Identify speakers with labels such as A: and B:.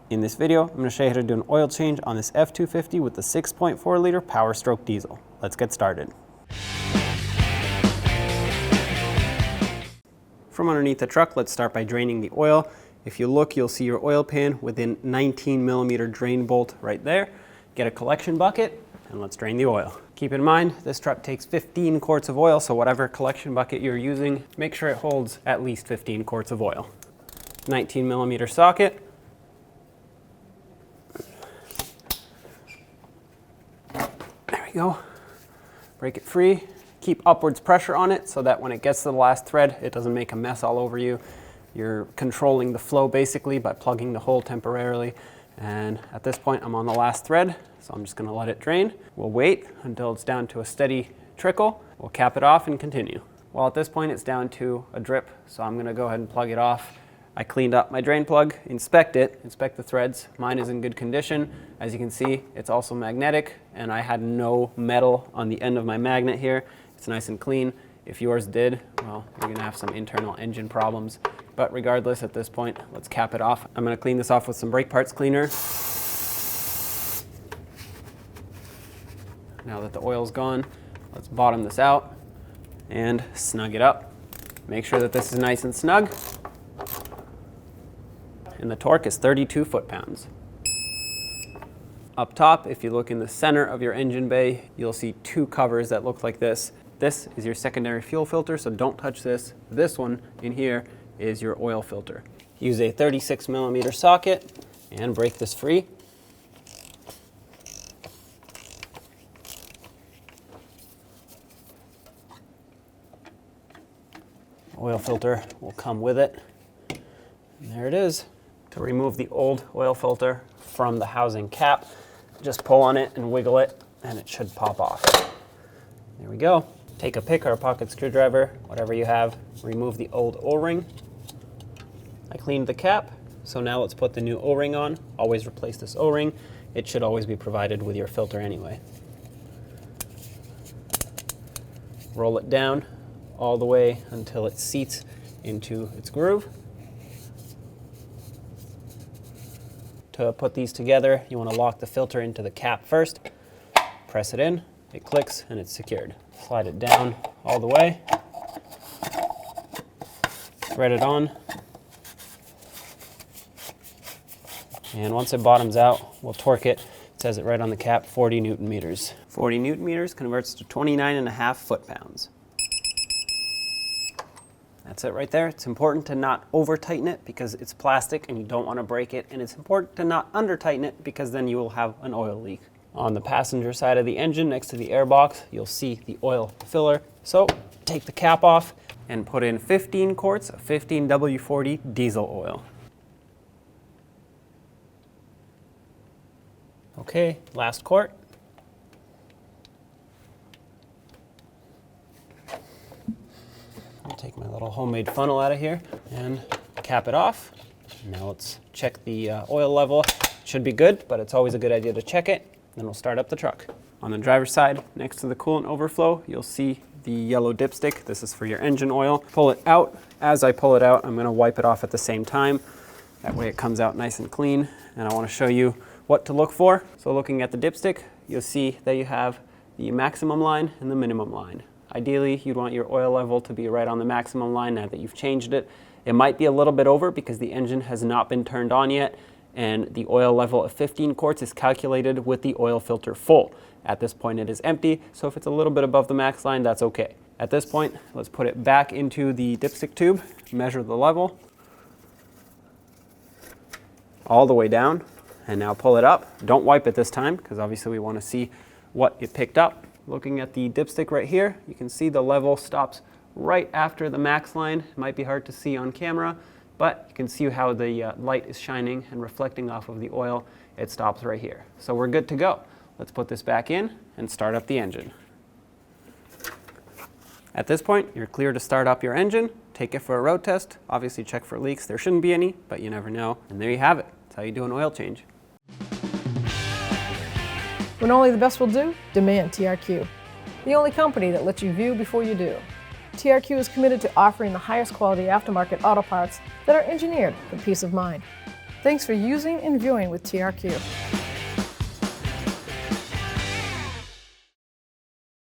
A: In this video, I'm going to show you how to do an oil change on this F-250 with the 6.4 liter Power Stroke diesel. Let's get started. From underneath the truck, let's start by draining the oil. If you look, you'll see your oil pan within 19 millimeter drain bolt right there. Get a collection bucket and let's drain the oil. Keep in mind, this truck takes 15 quarts of oil, so whatever collection bucket you're using, make sure it holds at least 15 quarts of oil. 19 millimeter socket. There we go. Break it free. Keep upwards pressure on it so that when it gets to the last thread, it doesn't make a mess all over you. You're controlling the flow basically by plugging the hole temporarily. And at this point, I'm on the last thread, so I'm just going to let it drain. We'll wait until it's down to a steady trickle. We'll cap it off and continue. Well, at this point, it's down to a drip, so I'm going to go ahead and plug it off. I cleaned up my drain plug, inspect the threads. Mine is in good condition. As you can see, it's also magnetic, and I had no metal on the end of my magnet here. It's nice and clean. If yours did, well, you're gonna have some internal engine problems. But regardless, at this point, let's cap it off. I'm gonna clean this off with some brake parts cleaner. Now that the oil's gone, let's bottom this out and snug it up. Make sure that this is nice and snug. And the torque is 32 foot-pounds. Up top, if you look in the center of your engine bay, you'll see two covers that look like this. This is your secondary fuel filter, so don't touch this. This one in here is your oil filter. Use a 36 millimeter socket and break this free. Oil filter will come with it. And there it is. To remove the old oil filter from the housing cap, just pull on it and wiggle it, and it should pop off. There we go. Take a pick or a pocket screwdriver, whatever you have, remove the old O-ring. I cleaned the cap, so now let's put the new O-ring on. Always replace this O-ring. It should always be provided with your filter anyway. Roll it down all the way until it seats into its groove. To put these together, you want to lock the filter into the cap first. Press it in, it clicks, and it's secured. Slide it down all the way. Thread it on. And once it bottoms out, we'll torque it. It says it right on the cap, 40 Newton meters. 40 Newton meters converts to 29.5 foot-pounds. That's it right there. It's important to not over tighten it because it's plastic and you don't want to break it. And it's important to not under tighten it because then you will have an oil leak. On the passenger side of the engine next to the air box, you'll see the oil filler. So take the cap off and put in 15 quarts of 15W40 diesel oil. Okay, last quart. I'll take my little homemade funnel out of here and cap it off. Now let's check the oil level. It should be good, but it's always a good idea to check it. Then we'll start up the truck. On the driver's side, next to the coolant overflow, you'll see the yellow dipstick. This is for your engine oil. Pull it out. As I pull it out, I'm gonna wipe it off at the same time. That way it comes out nice and clean. And I wanna show you what to look for. So looking at the dipstick, you'll see that you have the maximum line and the minimum line. Ideally, you'd want your oil level to be right on the maximum line. Now that you've changed it, it might be a little bit over because the engine has not been turned on yet, and the oil level of 15 quarts is calculated with the oil filter full. At this point, it is empty, so if it's a little bit above the max line, that's okay. At this point, let's put it back into the dipstick tube, measure the level, all the way down, and now pull it up. Don't wipe it this time, because obviously we want to see what it picked up. Looking at the dipstick right here, you can see the level stops right after the max line. It might be hard to see on camera, but you can see how the light is shining and reflecting off of the oil. It stops right here. So we're good to go. Let's put this back in and start up the engine. At this point, you're clear to start up your engine. Take it for a road test. Obviously check for leaks. There shouldn't be any, but you never know. And there you have it. That's how you do an oil change.
B: When only the best will do, demand TRQ. The only company that lets you view before you do. TRQ is committed to offering the highest quality aftermarket auto parts that are engineered for peace of mind. Thanks for using and viewing with TRQ.